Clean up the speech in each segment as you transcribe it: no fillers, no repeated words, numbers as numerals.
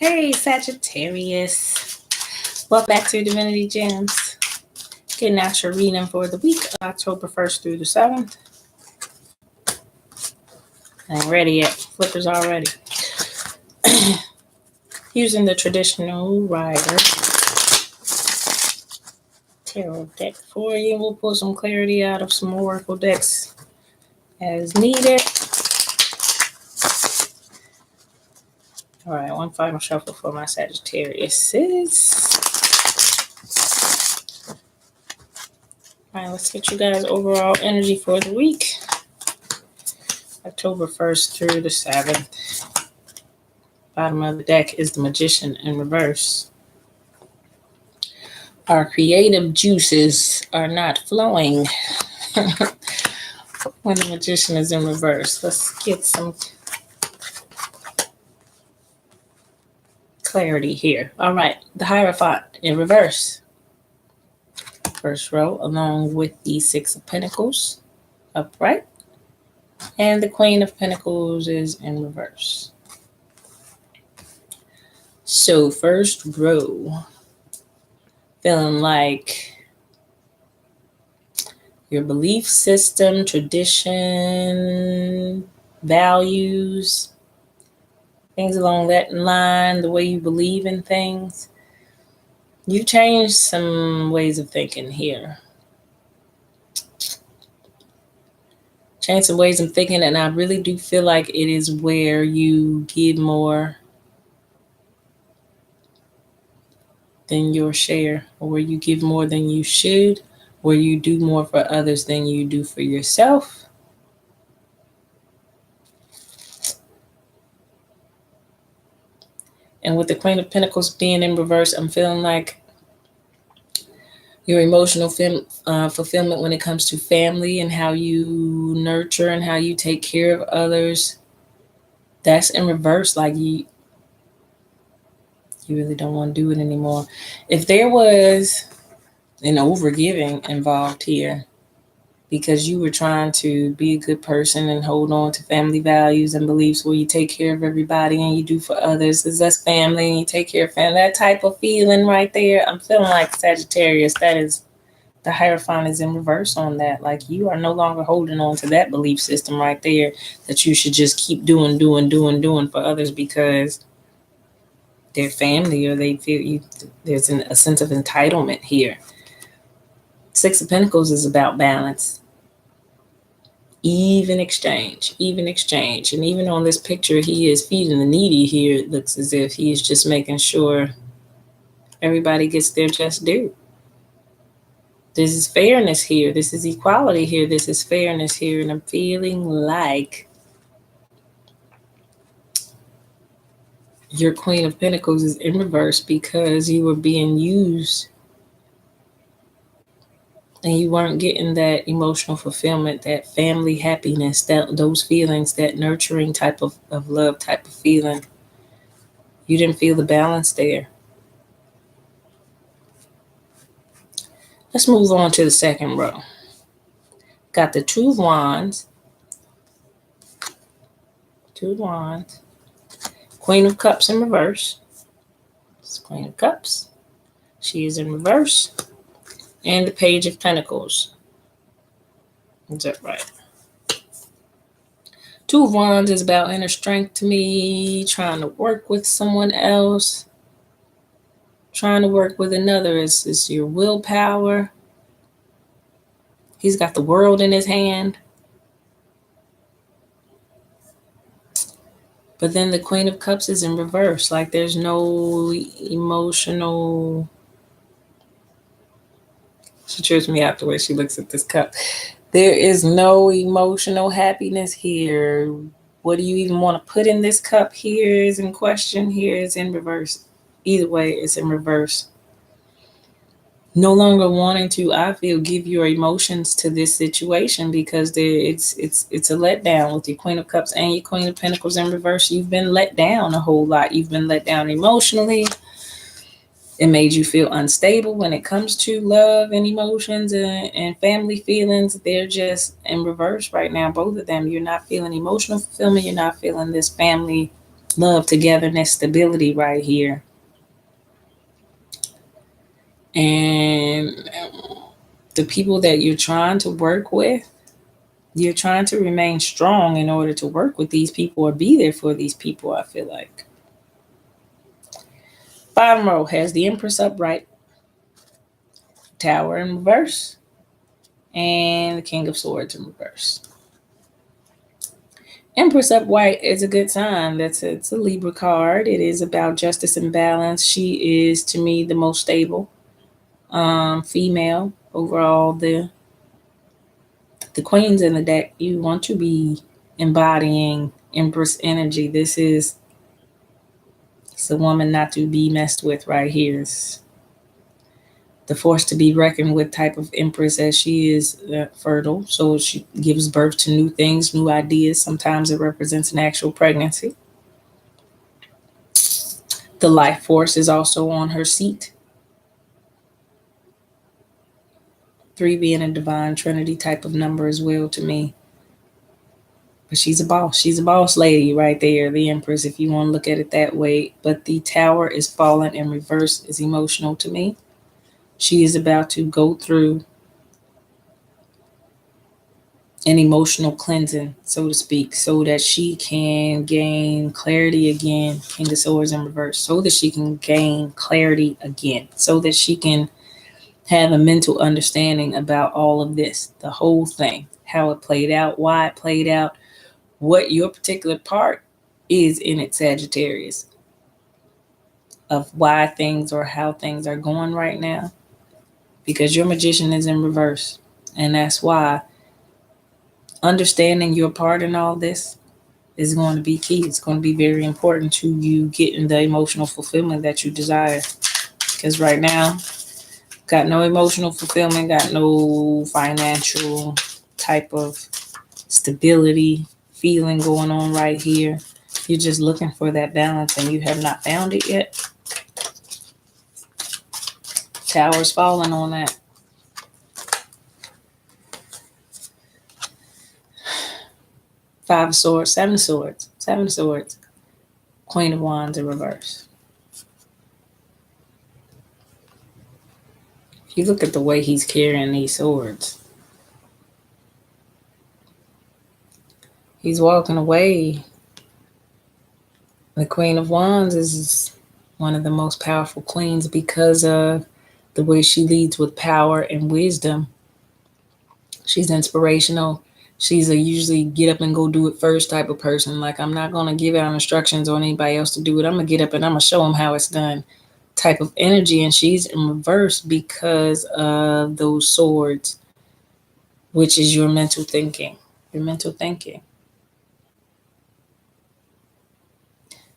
Hey, Sagittarius. Welcome back to Divinity Gems. Getting out your reading for the week, October 1st through the 7th. I ain't ready yet. Flippers already. Using the traditional Rider tarot deck for you. We'll pull some clarity out of some oracle decks as needed. All right, one final shuffle for my Sagittarius. All right, let's get you guys overall energy for the week. October 1st through the 7th. Bottom of the deck is the Magician in reverse. Our creative juices are not flowing when the Magician is in reverse. Let's get some clarity here. All right, the Hierophant in reverse. First row, along with the Six of Pentacles upright. And the Queen of Pentacles is in reverse. So first row, feeling like your belief system, tradition, values, things along that line, the way you believe in things. You changed some ways of thinking here. Change some ways of thinking, and I really do feel like it is where you give more than your share, or where you give more than you should, where you do more for others than you do for yourself. And with the Queen of Pentacles being in reverse, I'm feeling like your emotional fulfillment when it comes to family and how you nurture and how you take care of others, that's in reverse. Like you really don't want to do it anymore. If there was an overgiving involved here because you were trying to be a good person and hold on to family values and beliefs where you take care of everybody and you do for others because that's family and you take care of family, that type of feeling right there, I'm feeling like Sagittarius, that is, the Hierophant is in reverse on that. Like you are no longer holding on to that belief system right there that you should just keep doing for others because they're family or they feel you. There's a sense of entitlement here. Six of Pentacles is about balance. Even exchange. And even on this picture, he is feeding the needy here. It looks as if he is just making sure everybody gets their just due. This is fairness here. This is equality here. This is fairness here. And I'm feeling like your Queen of Pentacles is in reverse because you were being used and you weren't getting that emotional fulfillment, that family happiness, those feelings, that nurturing type of love type of feeling. You didn't feel the balance there. Let's move on to the second row. Got the Two of Wands. Queen of Cups in reverse. It's Queen of Cups. She is in reverse. And the Page of Pentacles. Is that right? Two of Wands is about inner strength to me, trying to work with someone else. Trying to work with another is your willpower. He's got the world in his hand. But then the Queen of Cups is in reverse. Like there's no emotional... She trips me out the way she looks at this cup. There is no emotional happiness here. What do you even want to put in this cup? Here is in question. Here is in reverse. Either way, it's in reverse. No longer wanting to, I feel, give your emotions to this situation because it's a letdown with your Queen of Cups and your Queen of Pentacles in reverse. You've been let down a whole lot. You've been let down emotionally. It made you feel unstable when it comes to love and emotions and family feelings. They're just in reverse right now, both of them. You're not feeling emotional fulfillment. You're not feeling this family love, togetherness, stability right here. And the people that you're trying to work with, you're trying to remain strong in order to work with these people or be there for these people, I feel like. Bottom row has the Empress upright, Tower in reverse, and the King of Swords in reverse. Empress upright is a good sign. It's a Libra card. It is about justice and balance. She is, to me, the most stable female overall. The queens in the deck, you want to be embodying Empress energy. It's a woman not to be messed with right here. It's the force to be reckoned with type of Empress, as she is fertile. So she gives birth to new things, new ideas. Sometimes it represents an actual pregnancy. The life force is also on her seat. 3 being a divine trinity type of number as well to me. But she's a boss. She's a boss lady right there, the Empress, if you want to look at it that way. But the Tower is fallen in reverse is emotional to me. She is about to go through an emotional cleansing, so to speak, so that she can gain clarity again. King of Swords in reverse. So that she can gain clarity again. So that she can have a mental understanding about all of this, the whole thing, how it played out, why it played out, what your particular part is in it, Sagittarius, of why things or how things are going right now. Because your Magician is in reverse. And that's why understanding your part in all this is going to be key. It's going to be very important to you getting the emotional fulfillment that you desire. Because right now, got no emotional fulfillment, got no financial type of stability feeling going on right here. You're just looking for that balance and you have not found it yet. Tower's falling on that. Five of Swords, Seven of Swords, Seven of Swords, Queen of Wands in reverse. If you look at the way he's carrying these swords, he's walking away. The Queen of Wands is one of the most powerful queens because of the way she leads with power and wisdom. She's inspirational. She's a usually get up and go do it first type of person. Like, I'm not going to give out instructions on anybody else to do it. I'm going to get up and I'm going to show them how it's done type of energy. And she's in reverse because of those swords, which is your mental thinking. Your mental thinking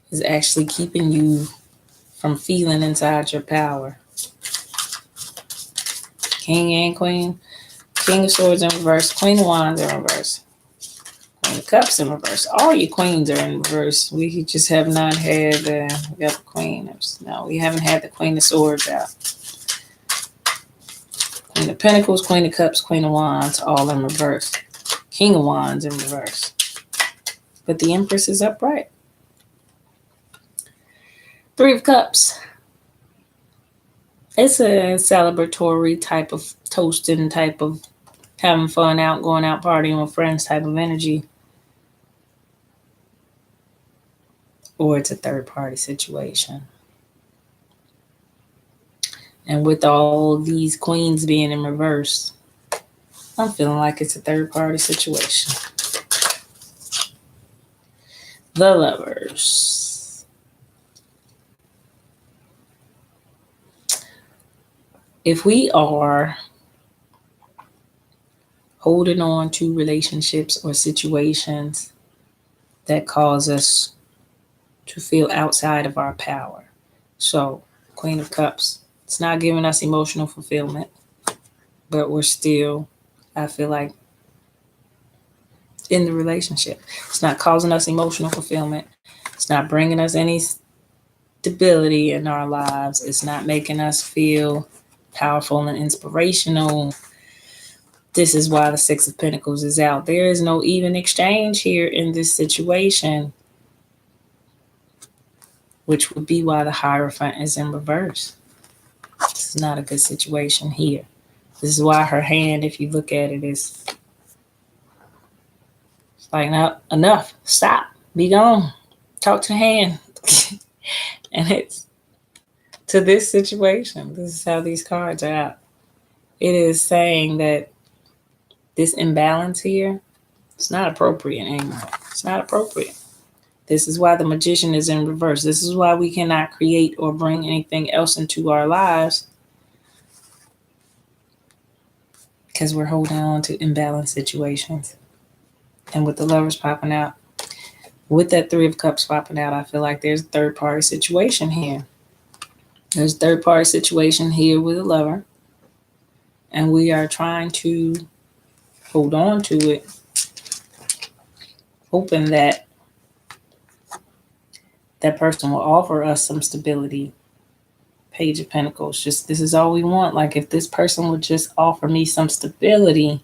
is actually keeping you from feeling inside your power. King and Queen. King of Swords in reverse. Queen of Wands in reverse. Queen of Cups in reverse. All your queens are in reverse. We just have not had we got the Queen. No, we haven't had the Queen of Swords out. Queen of Pentacles, Queen of Cups, Queen of Wands, all in reverse. King of Wands in reverse. But the Empress is upright. 3 of Cups. It's a celebratory type of toasting, type of having fun out, going out partying with friends type of energy. Or it's a third party situation. And with all these queens being in reverse, I'm feeling like it's a third party situation. The Lovers. If we are holding on to relationships or situations that cause us to feel outside of our power. So, Queen of Cups, it's not giving us emotional fulfillment, but we're still, I feel like, in the relationship. It's not causing us emotional fulfillment. It's not bringing us any stability in our lives. It's not making us feel powerful and inspirational. This is why the Six of Pentacles is out. There is no even exchange here in this situation. which would be why the Hierophant is in reverse. This is not a good situation here. This is why her hand, if you look at it, is like, not enough. Stop. Be gone. Talk to the hand. And it's to this situation. This is how these cards are out. It is saying that this imbalance here, it's not appropriate anymore. It's not appropriate. This is why the Magician is in reverse. This is why we cannot create or bring anything else into our lives, because we're holding on to imbalanced situations. And with the Lovers popping out, with that Three of Cups popping out, I feel like there's a third-party situation here. There's a third-party situation here with a lover, and we are trying to hold on to it, hoping that that person will offer us some stability. Page of Pentacles, just this is all we want. Like, if this person would just offer me some stability,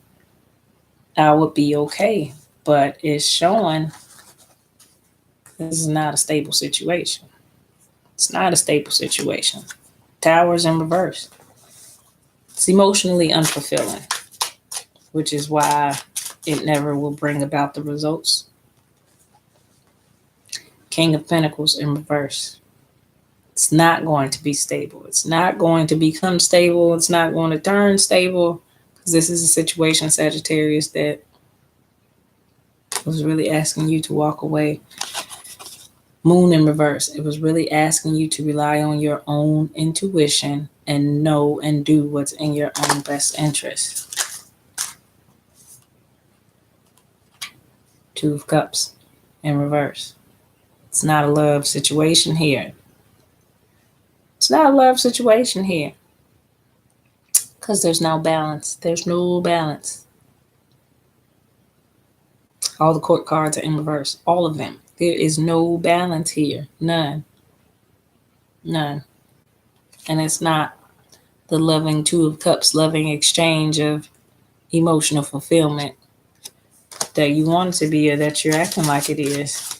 I would be okay. But it's showing this is not a stable situation. It's not a stable situation. Tower's in reverse. It's emotionally unfulfilling, which is why it never will bring about the results. King of Pentacles in reverse. It's not going to be stable. It's not going to become stable. It's not going to turn stable, because this is a situation, Sagittarius, that was really asking you to walk away. Moon in reverse. It was really asking you to rely on your own intuition and know and do what's in your own best interest. Two of Cups in reverse. It's not a love situation here. It's not a love situation here, because there's no balance. There's no balance. All the court cards are in reverse. All of them. There is no balance here. None. None. And it's not the loving Two of Cups, loving exchange of emotional fulfillment that you want it to be, or that you're acting like it is.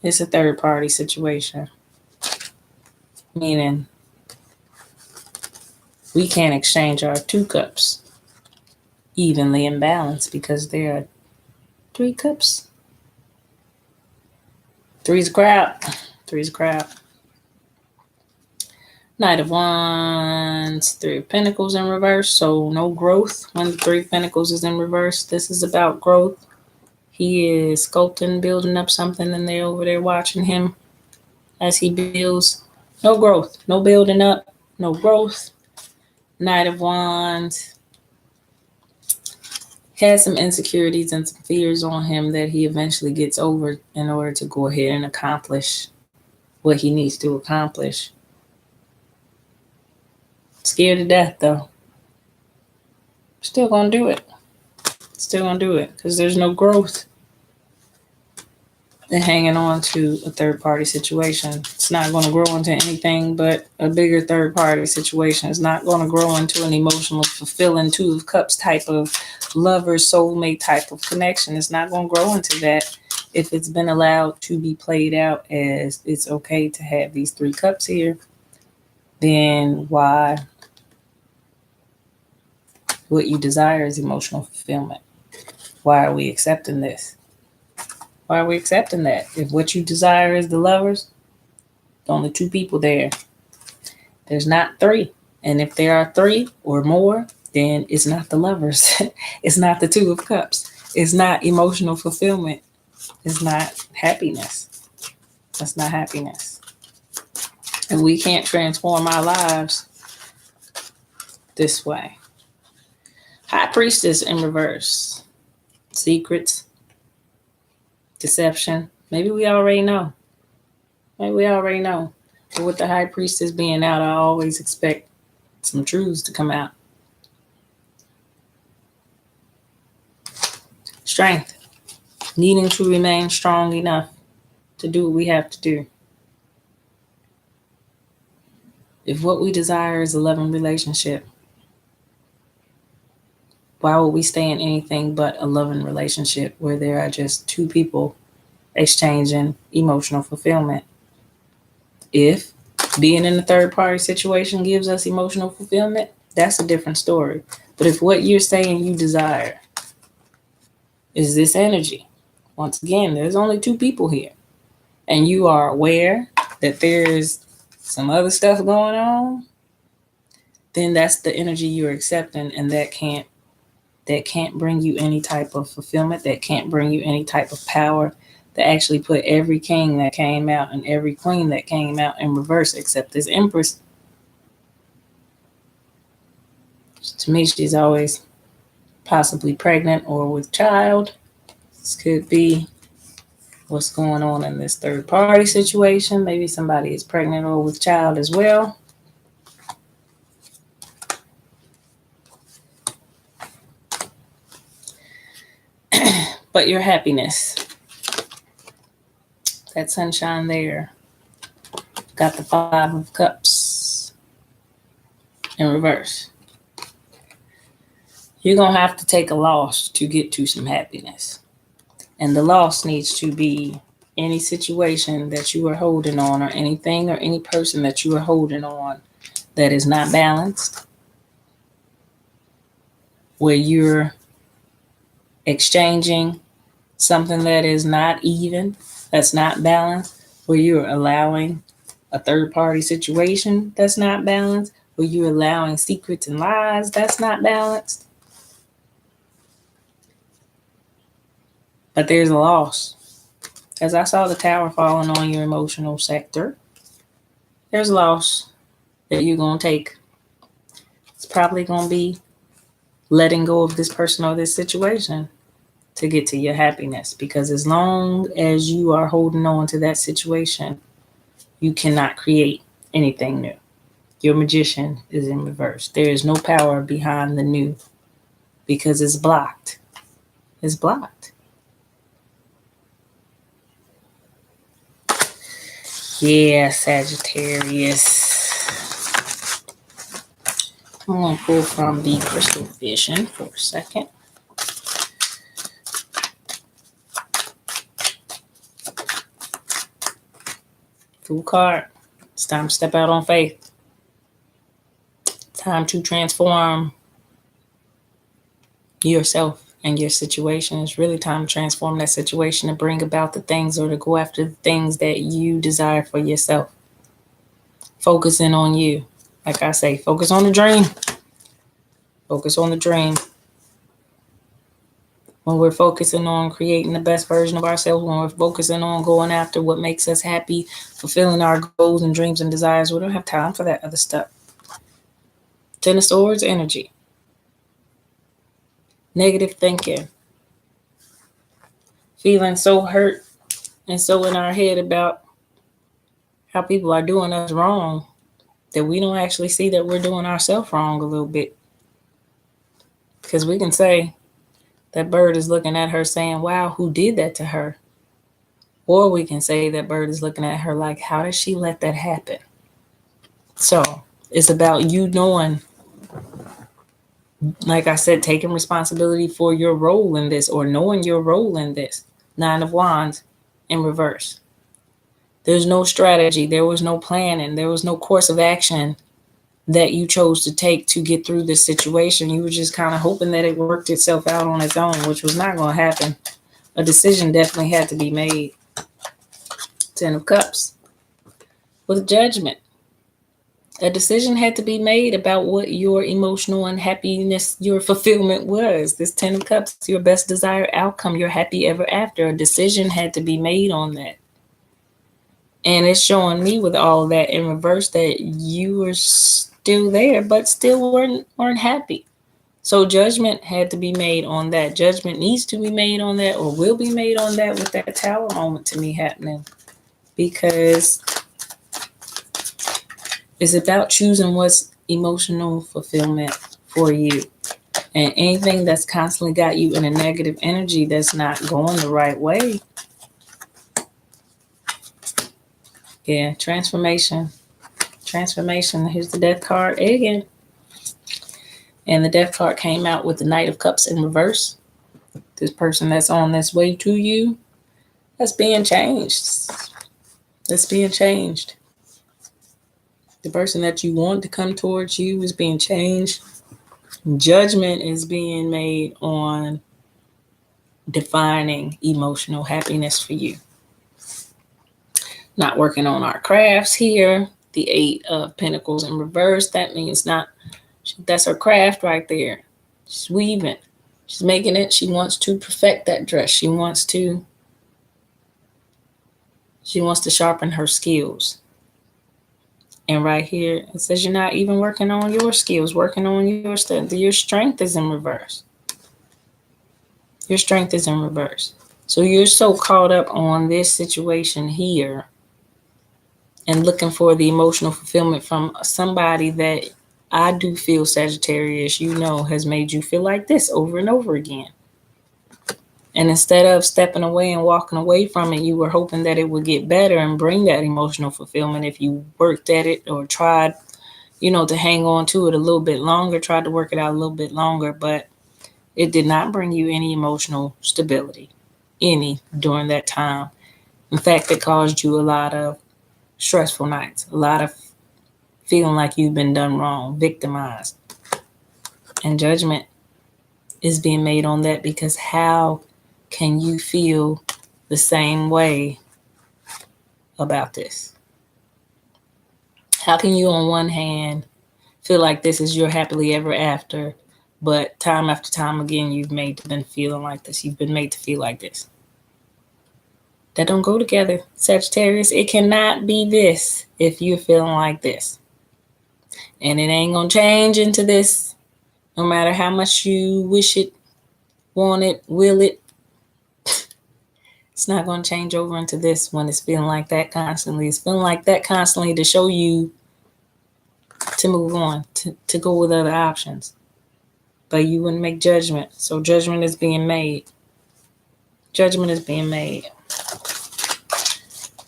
It's a third party situation. Meaning we can't exchange our two cups evenly in balance, because there are three cups. Three's a crowd. Three's a crowd. Knight of Wands, Three of Pentacles in reverse. So no growth when the Three of Pentacles is in reverse. This is about growth. He is sculpting, building up something, and they're over there watching him as he builds. No growth. No building up. No growth. Knight of Wands has some insecurities and some fears on him that he eventually gets over in order to go ahead and accomplish what he needs to accomplish. Scared to death, though. Still gonna do it. Still gonna do it, because there's no growth in hanging on to a third-party situation. It's not going to grow into anything but a bigger third-party situation. It's not going to grow into an emotional, fulfilling Two of Cups type of lover, soulmate type of connection. It's not going to grow into that if it's been allowed to be played out as it's okay to have these three cups here. Then why? What you desire is emotional fulfillment. Why are we accepting this? Why are we accepting that? If what you desire is the lovers, there's only two people there. There's not three. And if there are three or more, then it's not the lovers. It's not the Two of Cups. It's not emotional fulfillment. It's not happiness. That's not happiness. And we can't transform our lives this way. High Priestess in reverse. Secrets. Deception. Maybe we already know. Maybe we already know. But with the High Priestess being out, I always expect some truths to come out. Strength. Needing to remain strong enough to do what we have to do. If what we desire is a loving relationship, why would we stay in anything but a loving relationship where there are just two people exchanging emotional fulfillment? If being in a third party situation gives us emotional fulfillment, that's a different story. But if what you're saying you desire is this energy, once again, there's only two people here, and you are aware that there's some other stuff going on, then that's the energy you're accepting, and that can't bring you any type of fulfillment, that can't bring you any type of power, that actually put every king that came out and every queen that came out in reverse except this empress. To me, she's always possibly pregnant or with child. This could be what's going on in this third party situation. Maybe somebody is pregnant or with child as well. But your happiness, that sunshine there, got the 5 of Cups in reverse. You're going to have to take a loss to get to some happiness. And the loss needs to be any situation that you are holding on, or anything or any person that you are holding on that is not balanced, where you're exchanging something that is not even, that's not balanced, where you're allowing a third party situation that's not balanced, where you're allowing secrets and lies that's not balanced. But there's a loss. As I saw the tower falling on your emotional sector, there's a loss that you're going to take. It's probably going to be letting go of this person or this situation to get to your happiness. Because as long as you are holding on to that situation, you cannot create anything new. Your magician is in reverse. There is no power behind the new because it's blocked. It's blocked. Yeah, Sagittarius. I'm going to pull from the Crystal Vision for a second. Fool card. It's time to step out on faith. Time to transform yourself and your situation. It's really time to transform that situation and bring about the things, or to go after the things that you desire for yourself. Focusing on you. Like I say, focus on the dream. Focus on the dream. When we're focusing on creating the best version of ourselves, when we're focusing on going after what makes us happy, fulfilling our goals and dreams and desires, we don't have time for that other stuff. 10 of Swords energy. Negative thinking. Feeling so hurt and so in our head about how people are doing us wrong that we don't actually see that we're doing ourselves wrong a little bit. Because we can say that bird is looking at her saying, wow, who did that to her? Or we can say that bird is looking at her like, how did she let that happen? So it's about you knowing, like I said, taking responsibility for your role in this, or knowing your role in this. 9 of Wands in reverse. There's no strategy. There was no planning. There was no course of action that you chose to take to get through this situation. You were just kind of hoping that it worked itself out on its own, which was not going to happen. A decision definitely had to be made. 10 of Cups. With Judgment. A decision had to be made about what your emotional unhappiness, your fulfillment was. This 10 of Cups, your best desired outcome, your happy ever after. A decision had to be made on that. And it's showing me with all of that in reverse that you were still there, but still weren't happy. So judgment had to be made on that. Judgment needs to be made on that, or will be made on that, with that Tower moment to me happening. Because it's about choosing what's emotional fulfillment for you. And anything that's constantly got you in a negative energy that's not going the right way. Yeah, transformation. Transformation. Here's the Death card again. And the Death card came out with the Knight of Cups in reverse. This person that's on this way to you, that's being changed. That's being changed. The person that you want to come towards you is being changed. Judgment is being made on defining emotional happiness for you. Not working on our crafts here. The 8 of Pentacles in reverse. That means that's her craft right there. She's weaving. She's making it. She wants to perfect that dress. She wants to sharpen her skills. And right here, it says you're not even working on your skills, working on your strength. Your strength is in reverse. Your strength is in reverse. So you're so caught up on this situation here and looking for the emotional fulfillment from somebody that I do feel, Sagittarius, has made you feel like this over and over again. And instead of stepping away and walking away from it, you were hoping that it would get better and bring that emotional fulfillment if you worked at it or tried, to hang on to it a little bit longer, tried to work it out a little bit longer, but it did not bring you any emotional stability, during that time. In fact, it caused you a lot of stressful nights, a lot of feeling like you've been done wrong, victimized. And judgment is being made on that, because how can you feel the same way about this? How can you on one hand feel like this is your happily ever after, but time after time again you've been feeling like this, you've been made to feel like this? That don't go together, Sagittarius. It cannot be this if you're feeling like this. And it ain't gonna change into this, no matter how much you wish it, want it, will it. It's not gonna change over into this when it's feeling like that constantly. It's feeling like that constantly to show you to move on, to go with other options. But you wouldn't make judgment. So judgment is being made. Judgment is being made.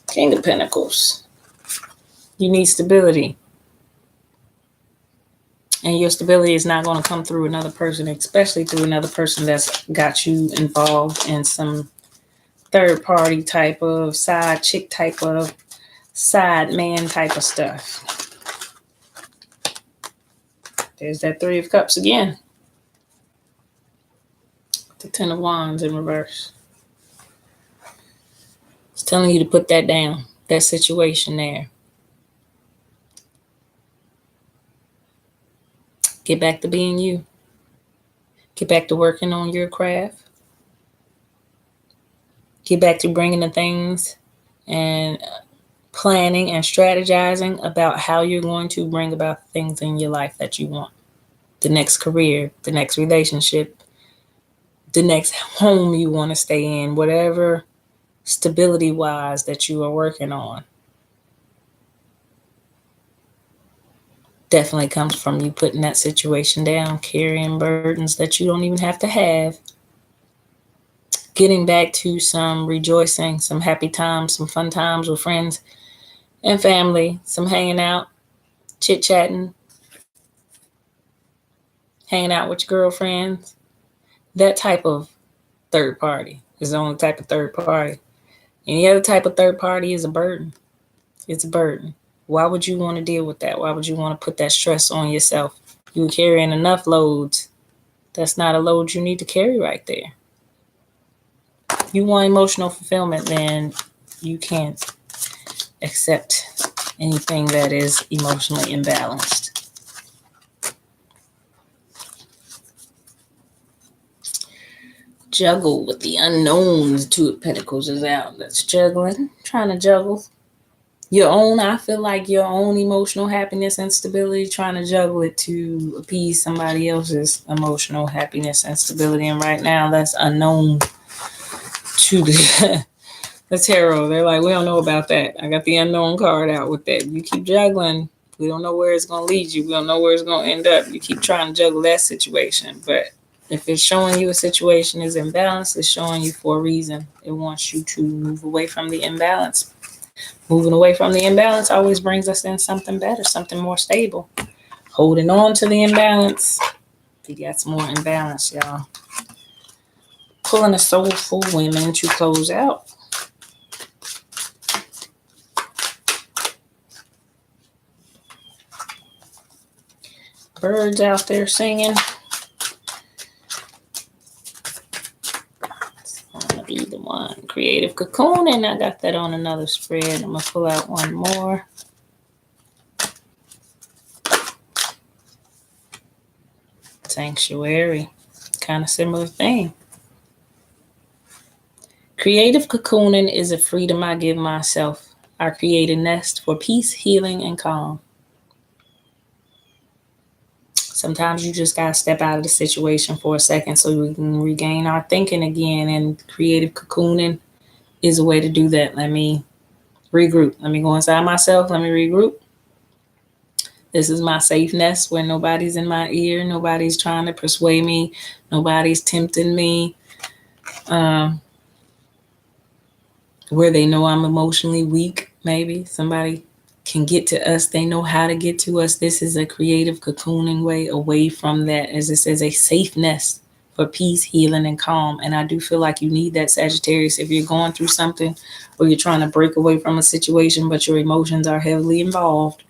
King of Pentacles. You need stability. And your stability is not going to come through another person, especially through another person that's got you involved in some third party type of side chick type of side man type of stuff. There's that 3 of Cups again. The 10 of Wands in reverse. It's telling you to put that down, that situation there. Get back to being you. Get back to working on your craft. Get back to bringing the things and planning and strategizing about how you're going to bring about things in your life that you want. The next career, the next relationship, the next home you want to stay in, whatever stability-wise that you are working on. Definitely comes from you putting that situation down, carrying burdens that you don't even have to have. Getting back to some rejoicing, some happy times, some fun times with friends and family, some hanging out, chit-chatting, hanging out with your girlfriends. That type of third party is the only type of third party. Any other type of third party is a burden. It's a burden. Why would you want to deal with that? Why would you want to put that stress on yourself? You're carrying enough loads. That's not a load you need to carry right there. You want emotional fulfillment, then you can't accept anything that is emotionally imbalanced. Juggle with the unknown. The 2 of Pentacles is out. That's juggling. Trying to juggle your own, I feel like your own emotional happiness and stability, trying to juggle it to appease somebody else's emotional happiness and stability. And right now that's unknown to the tarot. They're like, we don't know about that. I got the unknown card out with that. You keep juggling. We don't know where it's going to lead you. We don't know where it's going to end up. You keep trying to juggle that situation. But if it's showing you a situation is imbalanced, it's showing you for a reason. It wants you to move away from the imbalance. Moving away from the imbalance always brings us in something better, something more stable. Holding on to the imbalance, you got some more imbalance, y'all. Pulling a soulful women to close out. Birds out there singing. It's gonna be the one. Creative Cocoon, and I got that on another spread. I'm gonna pull out one more. Sanctuary, kind of similar thing. Creative cocooning is a freedom I give myself. I create a nest for peace, healing, and calm. Sometimes you just gotta step out of the situation for a second so we can regain our thinking again. And creative cocooning is a way to do that. Let me regroup. Let me go inside myself. Let me regroup. This is my safe nest where nobody's in my ear. Nobody's trying to persuade me. Nobody's tempting me. Where they know I'm emotionally weak, maybe. Somebody can get to us. They know how to get to us. This is a creative cocooning way away from that. As it says, a safe nest for peace, healing, and calm. And I do feel like you need that, Sagittarius. If you're going through something or you're trying to break away from a situation, but your emotions are heavily involved,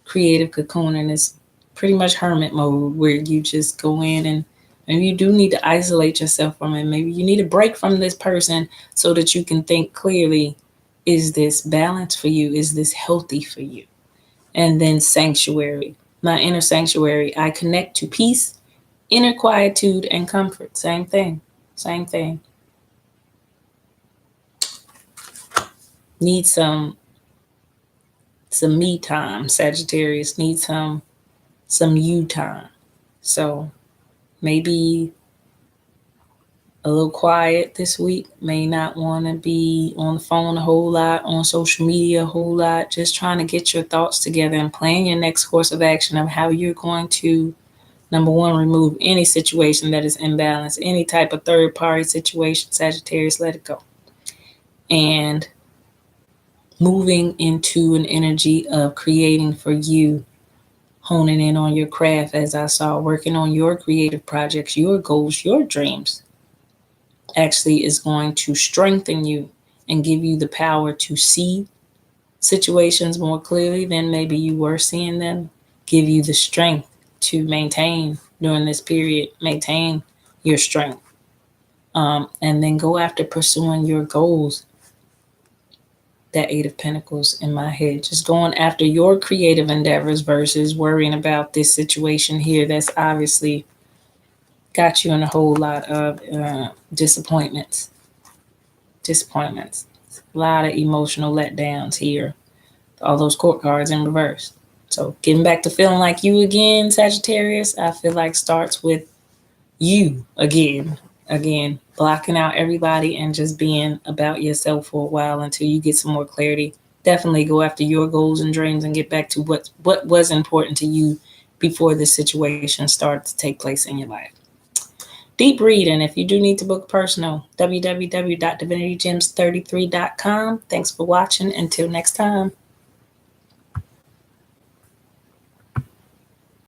creative cocooning is pretty much hermit mode, where you just go in and you do need to isolate yourself from it. Maybe you need a break from this person so that you can think clearly. Is this balanced for you? Is this healthy for you? And then sanctuary, my inner sanctuary. I connect to peace, inner quietude, and comfort. Same thing. Same thing. Need some me time, Sagittarius. Need some you time. So maybe a little quiet this week. May not want to be on the phone a whole lot, on social media a whole lot. Just trying to get your thoughts together and plan your next course of action of how you're going to, number one, remove any situation that is imbalanced, any type of third party situation. Sagittarius, let it go. And moving into an energy of creating for you, honing in on your craft, as I saw, working on your creative projects, your goals, your dreams, actually is going to strengthen you and give you the power to see situations more clearly than maybe you were seeing them, give you the strength to maintain during this period, maintain your strength, and then go after pursuing your goals. That Eight of Pentacles in my head, just going after your creative endeavors versus worrying about this situation here that's obviously got you in a whole lot of disappointments. A lot of emotional letdowns here. All those court cards in reverse. So getting back to feeling like you again, Sagittarius, I feel like starts with you again. Again, blocking out everybody and just being about yourself for a while until you get some more clarity. Definitely go after your goals and dreams and get back to what was important to you before this situation started to take place in your life. Deep reading. If you do need to book personal, www.divinitygems33.com. Thanks for watching. Until next time.